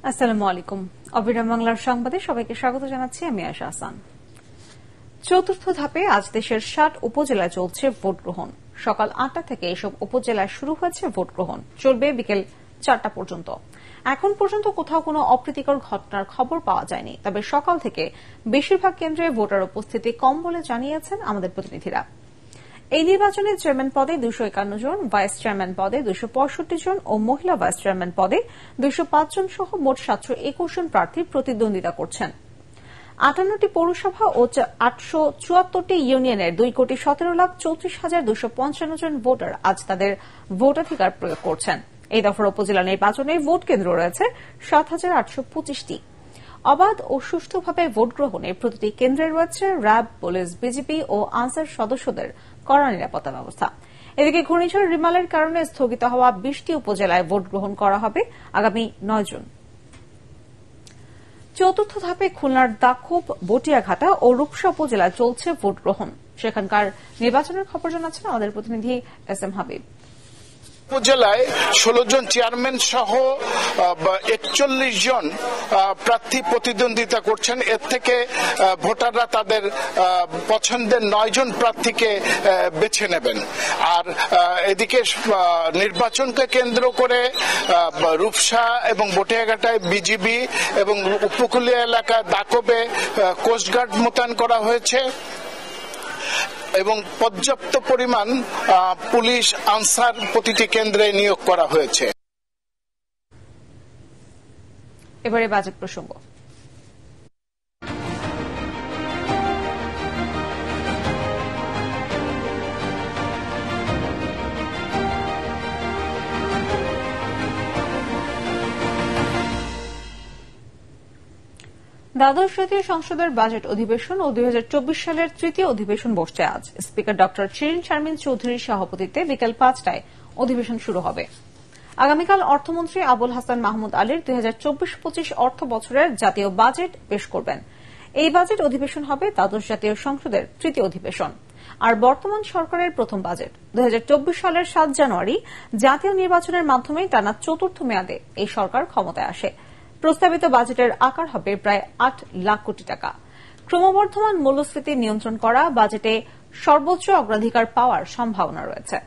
আসসালামু আলাইকুম। অবিরাম বাংলার সংবাদে সবাইকে স্বাগত জানাচ্ছি। আমি আয়েশা হাসান। চতুর্থ ধাপে আজ দেশের ৬০ উপজেলায় চলছে ভোট গ্রহণ। সকাল ৮টা থেকে এসব উপজেলায় শুরু হয়েছে ভোট গ্রহণ, চলবে বিকেল ৪টা পর্যন্ত। এখন পর্যন্ত কোথাও কোনো অপ্রীতিকর ঘটনার খবর পাওয়া যায়নি, তবে সকাল থেকে বেশিরভাগ কেন্দ্রে ভোটার উপস্থিতি কম বলে জানিয়েছেন আমাদের প্রতিনিধিরা। এই নির্বাচনে চেয়ারম্যান পদে ২৫১ জন, ভাইস চেয়ারম্যান পদে ২৬৫ জন ও মহিলা ভাইস চেয়ারম্যান পদে ২০৫ জন সহ মোট ৭২১ জন প্রার্থী প্রতিদ্বন্দ্বিতা করছেন। ৫৮টি পৌরসভা ও ৮৭৪টি ইউনিয়নের ২,১৭,৩৪,২৫৫ জন ভোটার আজ তাদের ভোটাধিকার প্রয়োগ করছেন। এই দফার উপজেলা নির্বাচনে ভোট কেন্দ্র রয়েছে ৭,৮২৫টি। অবাধ ও সুষ্ঠুভাবে ভোট গ্রহণে প্রতিটি কেন্দ্রে রয়েছে র্যাব, পুলিশ, বিজিবি ও আনসার সদস্যদের কড়া নিরাপত্তা ব্যবস্থা। এদিকে ঘূর্ণিঝড় রিমালের কারণে স্থগিত হওয়া ২০টি উপজেলায় ভোট গ্রহণ করা হবে আগামী ৯ জুন। চতুর্থ ধাপে খুলনার দাখুব, বটিয়াঘাটা ও রূপসা উপজেলায় চলছে ভোট গ্রহণ। সেখানকার নির্বাচনের খবর জানাচ্ছেন আমাদের প্রতিনিধি এস এম হাবিব। উপজেলায় ১৬ জন চেয়ারম্যান সহ ৪১ জন প্রার্থী প্রতিদ্বন্দ্বিতা করছেন। এর থেকে ভোটাররা তাদের পছন্দের ৯ জন প্রার্থীকে বেছে নেবেন। আর এদিকে নির্বাচনকে কেন্দ্র করে রূপসা এবং বটিয়াঘাটায় বিজিবি এবং উপকূলীয় এলাকা দাকবে কোস্টগার্ড মোতায়েন করা হয়েছে এবং পর্যাপ্ত পরিমাণ পুলিশ আনসার প্রতিটি কেন্দ্রে নিয়োগ করা হয়েছে। এবারে বাজেট প্রসঙ্গ। দ্বাদশ জাতীয় সংসদের বাজেট অধিবেশন ও ২০২৪ সালের তৃতীয় অধিবেশন বসছে আজ। স্পিকার ড শিরিন শারমিন চৌধুরীর সভাপতিত্বে বিকেল ৫টায় অধিবেশন শুরু হবে। আগামীকাল অর্থমন্ত্রী আবুল হাসান মাহমুদ আলীর ২০২৪-২৫ অর্থ বছরের জাতীয় বাজেট পেশ করবেন। এই বাজেট অধিবেশন হবে দ্বাদশ জাতীয় সংসদের তৃতীয় অধিবেশন আর বর্তমান সরকারের প্রথম বাজেট। ২০২৪ সালের ৭ জানুয়ারি জাতীয় নির্বাচনের মাধ্যমে টানা চতুর্থ মেয়াদে এই সরকার ক্ষমতায় আসে। প্রস্তাবিত বাজেটের আকার হবে প্রায় ৮ লাখ কোটি টাকা। ক্রমবর্ধমান মূল্যস্ফীতি নিয়ন্ত্রণ করা বাজেটে সর্বোচ্চ অগ্রাধিকার পাওয়ার সম্ভাবনা রয়েছে।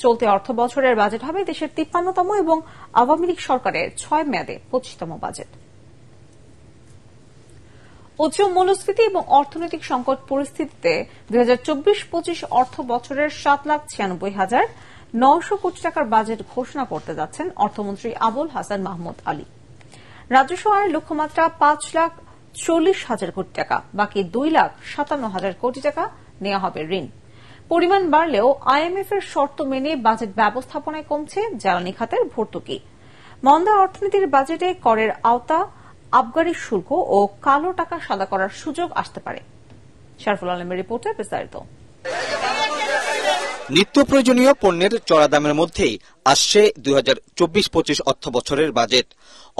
চলতি অর্থ বছরের বাজেট হবে দেশের ৫৩তম এবং আওয়ামী লীগ সরকারের ৬ মেয়াদে ২৫তম বাজেট। উচ্চ মূল্যস্ফীতি এবং অর্থনৈতিক সংকট পরিস্থিতিতে ২০২৪-২৫ অর্থ বছরের ৭,৯৬,৯০০ কোটি টাকার বাজেট ঘোষণা করতে যাচ্ছেন অর্থমন্ত্রী আবুল হাসান মাহমুদ আলী। রাজস্ব আয়ের লক্ষ্যমাত্রা ৫,৪০,০০০ কোটি টাকা, বাকি ২,৫৭,০০০ কোটি টাকা নেওয়া হবে ঋণ। পরিমাণ বাড়লেও আইএমএফ এর শর্ত মেনে বাজেট ব্যবস্থাপনায় কমছে জ্বালানি খাতের ভর্তুকি। মন্দা অর্থনীতির বাজেটে করের আওতা, আবগারি শুল্ক ও কালো টাকা সাদা করার সুযোগ আসতে পারে। শারফুল আলমের রিপোর্টে বিস্তারিত। নিত্য প্রয়োজনীয় পণ্যের চড়া দামের মধ্যেই আসছে ২০২৪-২৫ অর্থ বছরের বাজেট।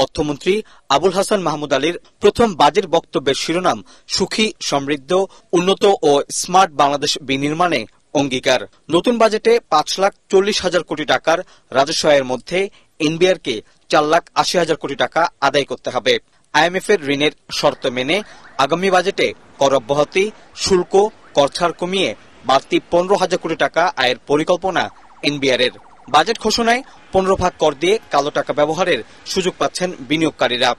অর্থমন্ত্রী আবুল হাসান মাহমুদ আলীর প্রথম বাজেট বক্তব্যের শিরোনাম সুখী, সমৃদ্ধ, উন্নত ও স্মার্ট বাংলাদেশ বিনির্মাণে অঙ্গীকার। নতুন বাজেটে ৫,৪০,০০০ কোটি টাকার রাজস্ব আয়ের মধ্যে এনবিআরকে ৪,৮০,০০০ কোটি টাকা আদায় করতে হবে। আইএমএফ এর ঋণের শর্ত মেনে আগামী বাজেটে কর অব্যাহতি, শুল্ক, কর ছাড় কমিয়ে বাড়তি ১৫,০০০ কোটি টাকা আয়ের পরিকল্পনা এনবিআর এর। বাজেট ঘোষণায় ১৫% কর দিয়ে কালো টাকা ব্যবহারের সুযোগ পাচ্ছেন বিনিয়োগকারীরা।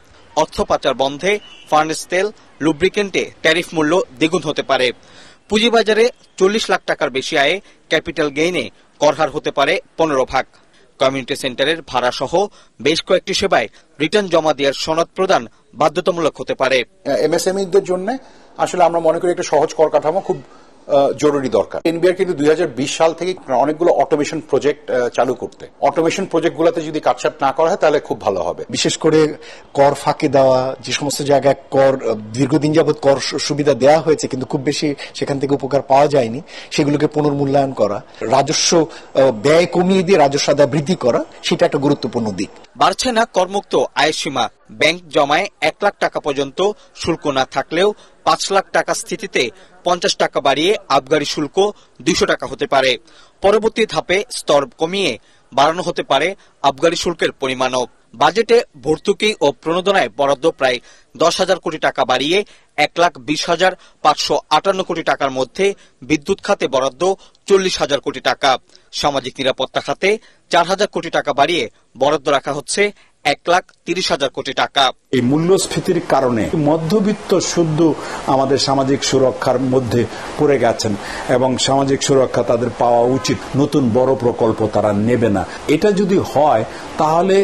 অর্থ পাচার বন্ধে ফার্নেস তেল, লুব্রিকেন্টে ট্যারিফ মূল্য দ্বিগুণ হতে পারে। পুঁজিবাজারে ৪০ লাখ টাকার বেশি আয়ে ক্যাপিটাল গেইনে করহার হতে পারে ১৫%। কমিউনিটি সেন্টারের ভাড়া সহ বেশ কয়েকটি সেবায় রিটার্ন জমা দেওয়ার সনদ প্রদান বাধ্যতামূলক হতে পারে। এমএসএমইদের জন্য আসলে আমরা মনে করি একটা সহজ কর কাঠামো খুব জরুরি দরকার। এনবিআর কিন্তু ২০২০ সাল থেকে অনেকগুলো অটোমেশন প্রজেক্ট চালু করতে, অটোমেশন প্রজেক্টগুলোতে যদি কাটছাট না করা হয় তাহলে খুব ভালো হবে। বিশেষ করে কর ফাঁকি দেওয়া, যে সমস্ত জায়গায় কর দীর্ঘদিন যাবৎ কর সুবিধা দেওয়া হয়েছে কিন্তু খুব বেশি সেখান থেকে উপকার পাওয়া যায়নি, সেগুলোকে পুনর্মূল্যায়ন করা, রাজস্ব ব্যয় কমিয়ে দিয়ে রাজস্ব আদায় বৃদ্ধি করা, সেটা একটা গুরুত্বপূর্ণ দিক। বাড়ছে না করমুক্ত আয়ের সীমা। ব্যাংক জমায় ১ লাখ টাকা পর্যন্ত শুল্ক না থাকলেও ৫ লাখ টাকা স্থিতিতে ৫০ টাকা বাড়িয়ে আবগারি শুল্ক ২০০ টাকা হতে পারে। পরবর্তী ধাপে স্তর কমিয়ে বাড়ানো হতে পারে আবগারি শুল্কের পরিমাণও। বাজেটে ভর্তুকি ও প্রণোদনায় বরাদ্দ প্রায় 10,000 কোটি টাকা বাড়িয়ে 1,20,558 কোটি টাকার মধ্যে বিদ্যুৎ খাতে বরাদ্দ 40,000 কোটি টাকা, সামাজিক নিরাপত্তা খাতে 4,000 কোটি টাকা বাড়িয়ে বরাদ্দ রাখা হচ্ছে 1,30,000 কোটি টাকা। এই মূল্যস্ফীতির কারণে মধ্যবিত্ত শুদ্ধ আমাদের সামাজিক সুরক্ষার মধ্যে পড়ে গেছেন এবং সামাজিক সুরক্ষা তাদের পাওয়া উচিত। নতুন বড় প্রকল্প তারা নেবে না। এটা যদি হয় তাহলে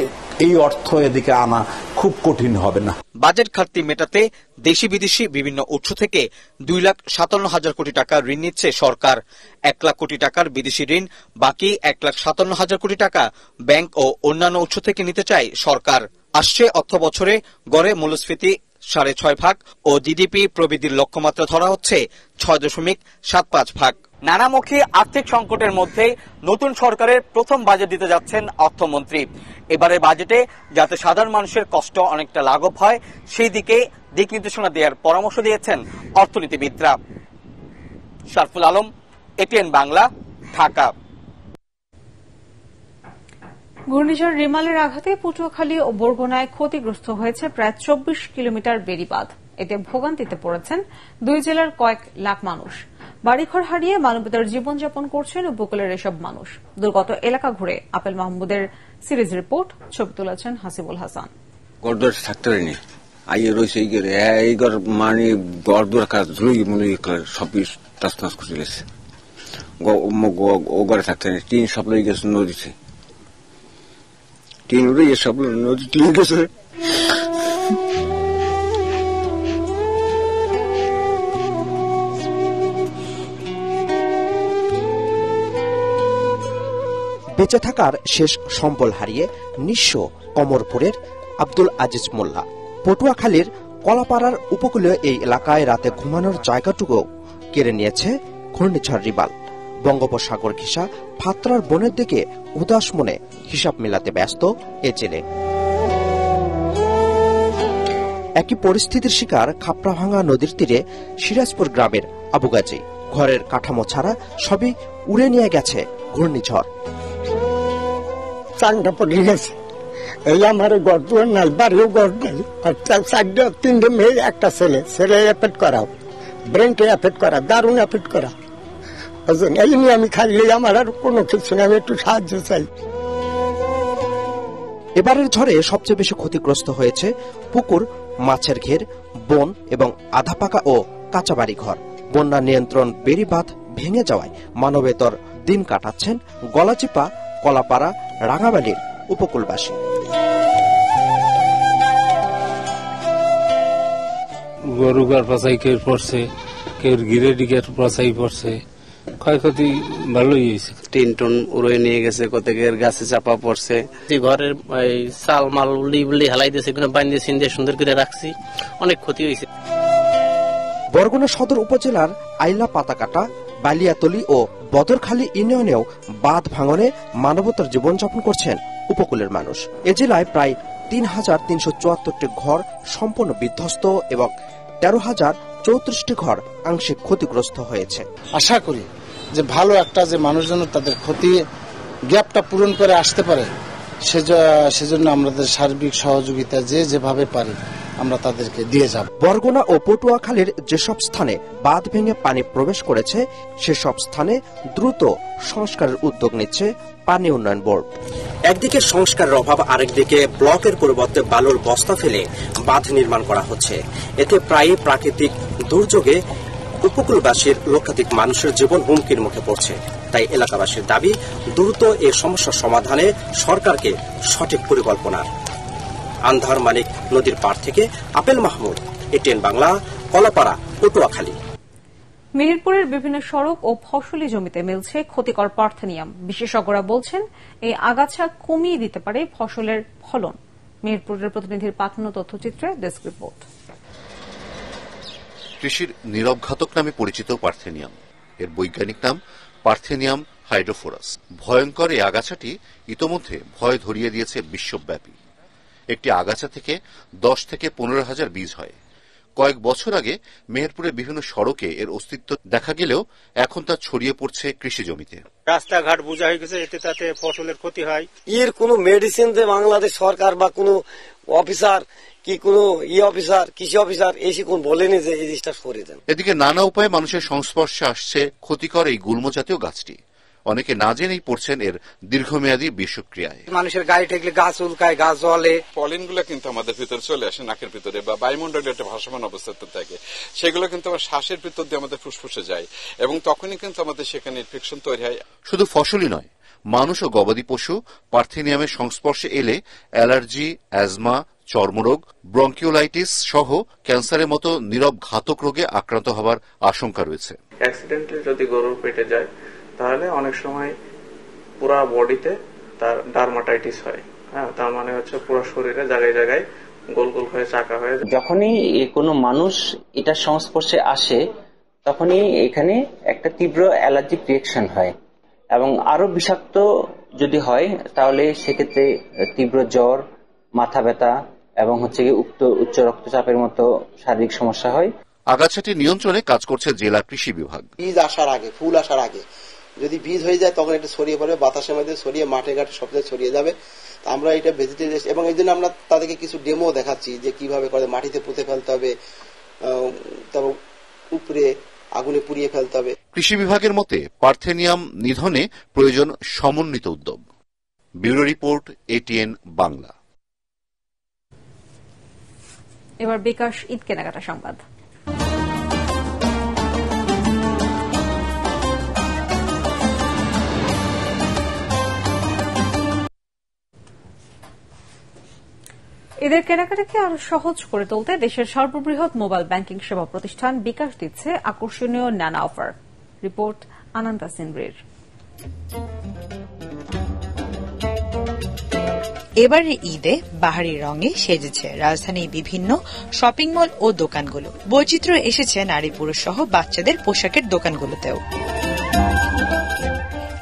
এই অর্থ এদিকে আনা খুব কঠিন হবে না। বাজেট ঘাটতি মেটাতে দেশি বিদেশি বিভিন্ন উৎস থেকে 2,57,000 কোটি টাকা ঋণ নিচ্ছে সরকার। 1 লাখ কোটি টাকার বিদেশি ঋণ, বাকি 1,57,000 কোটি টাকা ব্যাংক ও অন্যান্য উৎস থেকে নিতে চায় সরকার। আসছে অর্থ বছরে গড়ে মূল্যস্ফীতি 6.5% ও জিডিপি প্রবৃদ্ধির লক্ষ্যমাত্রা ধরা হচ্ছে 6.75%। নানামুখী আর্থিক সংকটের মধ্যে নতুন সরকারের প্রথম বাজেট দিতে যাচ্ছেন অর্থমন্ত্রী। এবারের বাজেটে যাতে সাধারণ মানুষের কষ্ট অনেকটা লাঘব হয় সেই দিকে দিক নির্দেশনা দেওয়ার পরামর্শ দিয়েছেন অর্থনীতিবিদরা। শারফুল আলম, এটিএন বাংলা, ঢাকা। ঘূর্ণিঝড় রিমালের আঘাতে পটুয়াখালী ও বরগুনায় ক্ষতিগ্রস্ত হয়েছে প্রায় 24 কিলোমিটার বেড়িবাঁধ। এতে ভোগান্তিতে পড়েছেন 2 জেলার কয়েক লাখ মানুষ। বাড়িঘর হারিয়ে মানবেতর জীবনযাপন করছেন উপকূলের এসব মানুষ। দুর্গত এলাকা ঘুরে আপেল মাহমুদের সিরিজ রিপোর্ট, ছবি তুলেছেন হাসিবুল হাসান। গড়দর থাকতে পারিনি, আইয়ে রয়েছে এই ঘর মানে গড়দর কাজ ধুই মনে সব টাস করে গেছে। ও ঘরে থাকতে পারিনি, টিন সব লই গেছে নদীতে, টিন উড়ে সব নদী টিন গেছে। বেঁচে থাকার শেষ সম্বল হারিয়ে নিঃস্ব কমরপুরের আব্দুল আজিজ মোল্লা। পটুয়াখালীর কলাপাড়ার উপকূলীয় এই এলাকায় রাতে ঘুমানোর জায়গাটুকু কেড়ে নিয়েছে ঘূর্ণিঝড় রিমাল। বঙ্গোপসাগর ঘেঁষা ফাতরার বনের দিকে উদাস মনে হিসাব মেলাতে ব্যস্ত এ জেলে। একই পরিস্থিতির শিকার খাপড়াভাঙা নদীর তীরে সিরাজপুর গ্রামের আবু গাজী। ঘরের কাঠামো ছাড়া সবই উড়ে নিয়ে গেছে ঘূর্ণিঝড়। চাঙ্গা পড়ে গেছে, এই আমার গড় নাই, বাড়িও গড় নাই, চারটা 3টে মেয়ে, একটা ছেলে। ছেলে এফেক্ট করা, ব্রেনকে এফেক্ট করা, দারুণ এফেক্ট করা। এই নিয়ে আমি খাইলে আমার আর কোনো কিছু না, আমি একটু সাহায্য চাই। এবারের ঝড়ে সবচেয়ে বেশি ক্ষতিগ্রস্ত হয়েছে পুকুর, মাছের ঘের, বন এবং আধা পাকা ও কাঁচা বাড়ি ঘর। বন্যা নিয়ন্ত্রণ বেড়িবাঁধ ভেঙে যাওয়ায় মানবেতর দিন কাটাচ্ছেন গলাচিপা, কলাপাড়া, রাঙাবালির উপকূলবাসী। গরু গার পাশাই কেউ পড়ছে, কেউ গিরে ডিগের পাশাই পড়ছে, ক্ষয়ক্ষতি ভালোই হয়েছে। টিন টন উড়ে নিয়ে গেছে, কতকের গাছে চাপা পড়ছে। ঘরের চাল মাল উল্লি উল্লি হালাই দিয়েছে, বান্ধে সিন্ধে সুন্দর করে রাখছি, অনেক ক্ষতি হয়েছে। বরগুনা সদর উপজেলার আইলা পাতাকাটা, বালিয়াতলি ও বদরখালী ইউনিয়নেও বাঁধ ভাঙনে মানবতার জীবনযাপন করছেন উপকূলের মানুষ। এ জেলায় প্রায় 3,374টি ঘর সম্পূর্ণ বিধ্বস্ত এবং 13,034টি ঘর আংশিক ক্ষতিগ্রস্ত হয়েছে। আশা করি যে ভালো একটা যে মানুষজন তাদের ক্ষতি গ্যাপটা পূরণ করে আসতে পারে, সেজন্য আমাদের সার্বিক সহযোগিতা যেভাবে পারি আমরা তাদেরকে দিয়ে যাব। বরগুনা ও পটুয়াখালীর যেসব স্থানে বাঁধ ভেঙে পানি প্রবেশ করেছে সেসব স্থানে দ্রুত সংস্কারের উদ্যোগ নিচ্ছে পানি উন্নয়ন বোর্ড। একদিকে সংস্কারের অভাব, আরেকদিকে ব্লকের পরিবর্তে বালুর বস্তা ফেলে বাঁধ নির্মাণ করা হচ্ছে। এতে প্রায়ই প্রাকৃতিক দুর্যোগে উপকূলবাসীর লক্ষাধিক মানুষের জীবন হুমকির মুখে পড়ছে। তাই এলাকাবাসীর দাবি দ্রুত এ সমস্যার সমাধানে সরকারকে সঠিক পরিকল্পনার। আন্ধার মানিক নদীর পাড় থেকে আপেল মাহমুদ, এটিএন বাংলা, কলাপাড়া, পটুয়াখালী। মেহেরপুরের বিভিন্ন সড়ক ও ফসলি জমিতে মিলছে ক্ষতিকর পার্থেনিয়াম। বিশেষজ্ঞরা বলছেন এই আগাছা কমিয়ে দিতে পারে ফসলের ফলন। মেহেরপুরের প্রতিনিধির পাঠানো তথ্যচিত্রে ডেস্ক রিপোর্ট। কৃষির নীরব ঘাতক নামে পরিচিত পার্থেনিয়াম, এর বৈজ্ঞানিক নাম পার্থেনিয়াম হাইড্রোফোরাস। ভয়ঙ্কর এই আগাছাটি ইতোমধ্যে ভয় ধরিয়ে দিয়েছে বিশ্বব্যাপী। একটি আগাছা থেকে 10 থেকে 15,000 বীজ হয়। কয়েক বছর আগে মেহেরপুরের বিভিন্ন সড়কে এর অস্তিত্ব দেখা গেলেও এখন তা ছড়িয়ে পড়ছে কৃষি জমিতে। রাস্তাঘাট বোঝা হয়ে গেছে, এতে তাতে ফসলের ক্ষতি হয়। এর কোনো মেডিসিন যে বাংলাদেশ সরকার বা কোনো অফিসার কি কোনো অফিসার কৃষি অফিসার এসে কোন বলেনি যে এই জিনিসটা সরিয়ে দেন। এদিকে নানা উপায়ে মানুষের সংস্পর্শে আসছে ক্ষতিকর এই গুল্ম জাতীয় গাছটি। অনেকে না জেনেই পড়ছেন এর দীর্ঘমেয়াদী বিষক্রিয়ায়। মানুষের গায়ে ঠেকলে গাছ উল্কায়, গাছ জ্বলে। পলিনগুলো কিন্তু আমাদের ভিতরে চলে আসে নাকের ভিতরে বা বায়ুমণ্ডলে একটা ভাসমান অবস্থাতে থাকে, সেগুলো কিন্তু আমার শ্বাসের ভিতর দিয়ে আমাদের ফুসফুসে যায় এবং তখনই কিন্তু আমাদের সেখানে ইনফেকশন তৈরি হয়। শুধু ফসলই নয়, মানুষ ও গবাদি পশু পার্থেনিয়ামের সংস্পর্শে এলে অ্যালার্জি, অ্যাজমা, চর্মরোগ, ব্রঙ্কিওলাইটিস সহ ক্যান্সারের মতো নীরব ঘাতক রোগে আক্রান্ত হবার আশঙ্কা রয়েছে। অ্যাক্সিডেন্টে যদি গরুর পেটে যায় তাহলে অনেক সময় পুরো বডিতে তার ডার্মাটাইটিস হয়। তার মানে হচ্ছে পুরো শরীরে জায়গায় জায়গায় গোল গোল হয়ে চাকা হয়ে যায়। যখনই কোনো মানুষ এটার সংস্পর্শে আসে তখনই এখানে একটা তীব্র অ্যালার্জিক রিয়েকশন হয় এবং আরো বিষাক্ত যদি হয় তাহলে সেক্ষেত্রে তীব্র জ্বর, মাথা ব্যথা এবং উচ্চ রক্তচাপের মতো শারীরিক সমস্যা হয়। আগাছাটি নিয়ন্ত্রণে কাজ করছে জেলা কৃষি বিভাগ। বীজ আসার আগে, ফুল আসার আগে যদি বীজ হয়ে যায় তখন এটা ছড়িয়ে পড়বে, বাতাসের মধ্যে ছড়িয়ে মাঠে ঘাটে সব জায়গায় ছড়িয়ে যাবে। আমরা এটা ভেজিটেরিয়ান এবং এই জন্য আমরা তাদেরকে কিছু ডেমো দেখাচ্ছি যে কিভাবে করে মাটিতে পুঁতে ফেলতে হবে, তারপর উপরে আগুনে পুড়িয়ে ফেলতে হবে। কৃষি বিভাগের মতে পার্থেনিয়াম নিধনে প্রয়োজন সমন্বিত উদ্যোগ। Bureau report, ATN Bangla. এবার বিকাশ ঈদ কেনাকাটা সংবাদ। ঈদের কেনাকাটাকে আরো সহজ করে তুলতে দেশের সর্ববৃহৎ মোবাইল ব্যাংকিং সেবা প্রতিষ্ঠান বিকাশ দিচ্ছে আকর্ষণীয় নানা অফার। রিপোর্ট আনন্দা সিনব্রির। এবারের ঈদে বাহারি রঙে সেজেছে রাজধানীর বিভিন্ন শপিং মল ও দোকানগুলো। বৈচিত্র্য এসেছে নারী পুরুষ সহ বাচ্চাদের পোশাকের দোকানগুলোতেও।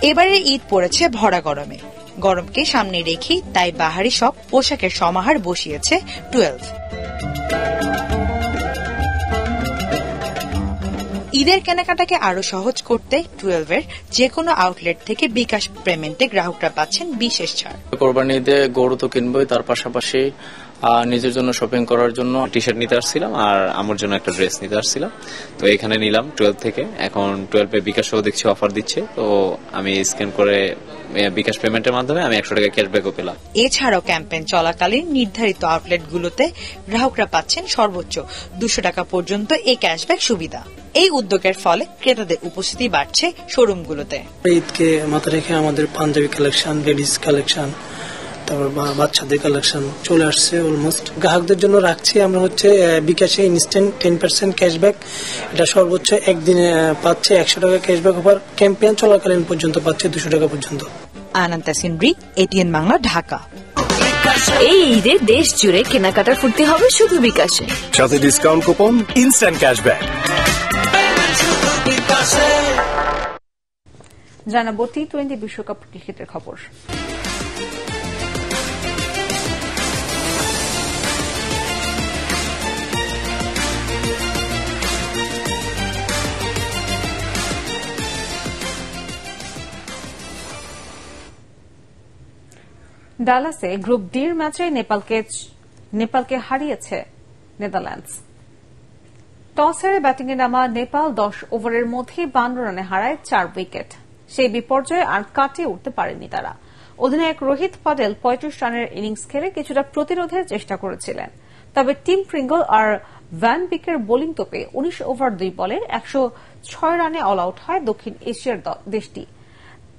এবারের ঈদ পড়েছে ভরা গরমে। গরমকে সামনে রেখেই তাই বাহারি সব পোশাকের সমাহার বসিয়েছে 12। ঈদের কেনাকাটাকে আরো সহজ করতে 12-এর যে কোনো আউটলেট থেকে বিকাশ পেমেন্টে গ্রাহকরা পাচ্ছেন বিশেষ ছাড়। কোরবানি ঈদে গরু তো কিনবই, তার পাশাপাশি নিজের জন্য শপিং করার জন্য টি শার্ট নিতে আসছিলাম আর আমার জন্য একটা ড্রেস নিতে আসছিলাম, তো এখানে নিলাম 12 থেকে। এখন 12-এ বিকাশও দেখছি অফার দিচ্ছে, তো আমি স্ক্যান করে বিকাশ পেমেন্টের মাধ্যমে আমি 100 টাকা ক্যাশব্যাকও পেলাম। এছাড়াও ক্যাম্পেইন চলাকালীন নির্ধারিত আউটলেটগুলোতে গ্রাহকরা পাচ্ছেন সর্বোচ্চ 200 টাকা পর্যন্ত এই ক্যাশব্যাক সুবিধা। এই উদ্যোগের ফলে ক্রেতাদের উপস্থিতি বাড়ছে শোরুমগুলোতে। ঈদকে মাথায় রেখে আমাদের পাঞ্জাবি কালেকশন, লেডিস কালেকশন, তারপর বাচ্চাদের কালেকশন চলে আসছে অলমোস্ট। গ্রাহকদের জন্য রাখছি আমরা হচ্ছে বিকাশে ইনস্ট্যান্ট 10% ক্যাশব্যাক। এটা সর্বোচ্চ একদিনে পাচ্ছে 100 টাকা ক্যাশব্যাক অফার। ক্যাম্পেইন চলাকালীন পর্যন্ত পাচ্ছে 200 টাকা পর্যন্ত। আনন্দা সিনব্রি, এটিএন বাংলা, ঢাকা। এই ঈদে দেশ জুড়ে কেনাকাটার ফুর্তি হবে শুধু বিকাশে, সাথে ডিসকাউন্ট কুপন, ইনস্ট্যান্ট ক্যাশব্যাক। জানাবো টি-20 বিশ্বকাপ ক্রিকেটের খবর। ডালাসে গ্রুপ ডির ম্যাচে নেপালকে হারিয়েছে নেদারল্যান্ডস। টস হেরে ব্যাটিংয়ে নামা নেপাল 10 ওভারের মধ্যে 52 রানে হারায় 4 উইকেট। সেই বিপর্যয়ে আর কাটিয়ে উঠতে পারেনি তারা। অধিনায়ক রোহিত পটেল 35 রানের ইনিংস খেলে কিছুটা প্রতিরোধের চেষ্টা করেছিলেন, তবে টিম প্রিঙ্গল আর ভ্যান বিকের বোলিং তোপে 19 ওভার 2 বলে 106 রানে অল আউট হয় দক্ষিণ এশিয়ার দেশটি।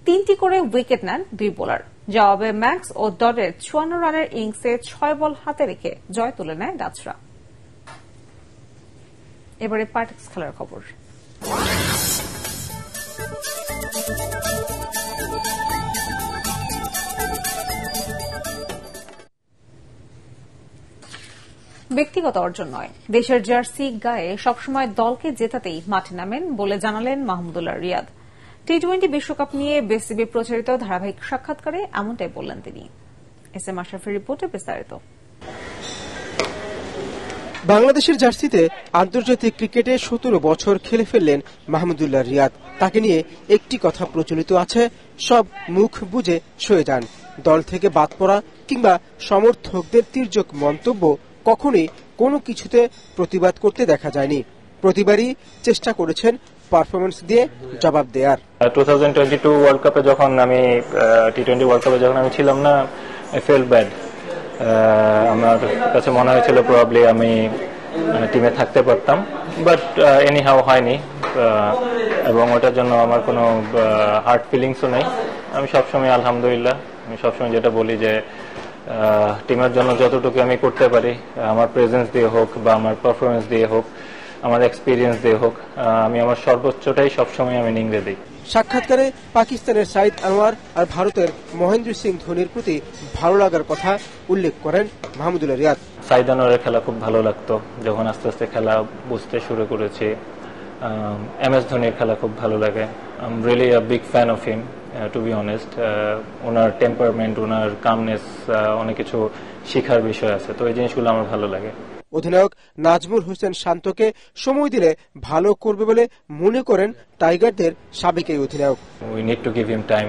3টি করে উইকেট নেন 2 বোলার। জবাবে ম্যাক্স ও ডডের 54 রানের ইনিংসে 6 বল হাতে রেখে জয় তুলে নেয় ডাচরা। এবারে পার্টিক্স খেলার খবর। ব্যক্তিগত অর্জন নয়, দেশের জার্সি গায়ে সবসময় দলকে জেতাতেই মাঠে নামেন বলে জানালেন মাহমুদুল্লাহ রিয়াদ। টি-20 বিশ্বকাপ নিয়ে বিসিবি প্রচারিত ধারাবাহিক সাক্ষাৎকারে এমনটাই বললেন তিনি। এস এম আশরাফের রিপোর্টে বিস্তারিত। বাংলাদেশের জার্সিতে আন্তর্জাতিক ক্রিকেটে 17 বছর খেলে ফেললেন মাহমুদুল্লাহ রিয়াদ। তাকে নিয়ে একটি কথা প্রচলিত আছে, সব মুখ বুঝে সয়ে যান। দল থেকে বাদ পড়া কিংবা সমর্থকদের তির্যক মন্তব্য কখনোই কোনো কিছুতে প্রতিবাদ করতে দেখা যায়নি। প্রতিবারই চেষ্টা করেছেন পারফরমেন্স দিয়ে জবাব দেওয়ার। 2022 ওয়ার্ল্ড কাপে যখন আমি টি20 ওয়ার্ল্ড কাপে যখন আমি ছিলাম না, আই ফেল ব্যাড। আমার কাছে মনে হয়েছিল প্রবাবলি আমি টিমে থাকতে পারতাম, বাট এনিহাউ হয়নি, এবং ওটার জন্য আমার কোনো হার্ট ফিলিংসও নেই। আমি সবসময় আলহামদুলিল্লাহ, আমি সবসময় যেটা বলি যে টিমের জন্য যতটুকু আমি করতে পারি, আমার প্রেজেন্স দিয়ে হোক বা আমার পারফরমেন্স দিয়ে হোক, আমার এক্সপিরিয়েন্স দিয়ে হোক, আমি আমার সর্বোচ্চটাই সবসময় আমি নিংড়ে দিই। সাক্ষাৎকারে পাকিস্তানের সাইদ আনোয়ার আর ভারতের মহেন্দ্র সিং ধোনির প্রতি ভালো লাগার কথা উল্লেখ করেন মাহমুদুল্লাহ রিয়াদ। সাইদ আনোয়ারের খেলা খুব ভালো লাগতো যখন আস্তে আস্তে খেলা বুঝতে শুরু করেছি। MS ধোনির খেলা খুব ভালো লাগে। I am really a big fan of him, to be honest. ওনার টেম্পারমেন্ট, ওনার কামনেস, অনেক কিছু শিখার বিষয় আছে, তো এই জিনিসগুলো আমার ভালো লাগে। অধিনায়ক নাজমুল হোসেন শান্তকে সময় দিলে ভালো করবে বলে মনে করেন টাইগারদের সাবেক এই অধিনায়ক। We need to give him time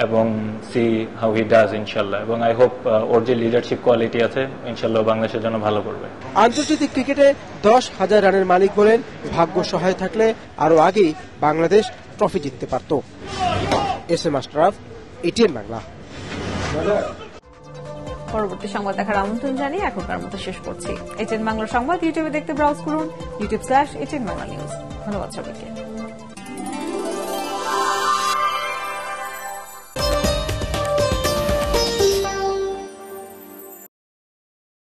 এবং সি হাউ হি ডাজ ইনশাআল্লাহ, এবং আই হোপ ওর যে লিডারশিপ কোয়ালিটি আছে ইনশাআল্লাহ বাংলাদেশের জন্য ভালো করবে। আন্তর্জাতিক ক্রিকেটে 10,000 রানের মালিক বলেন ভাগ্য সহায় থাকলে আরো আগেই বাংলাদেশ ট্রফি জিততে পারত। SM Ashraf, ATN Bangla. পরবর্তী সংবাদ দেখার আমন্ত্রণ জানিয়ে এখনকার মতো শেষ করছি। ATN বাংলা সংবাদ ইউটিউবে দেখতে ব্রাউজ করুন youtube.com/ATN Bangla News। ধন্যবাদ সবাইকে।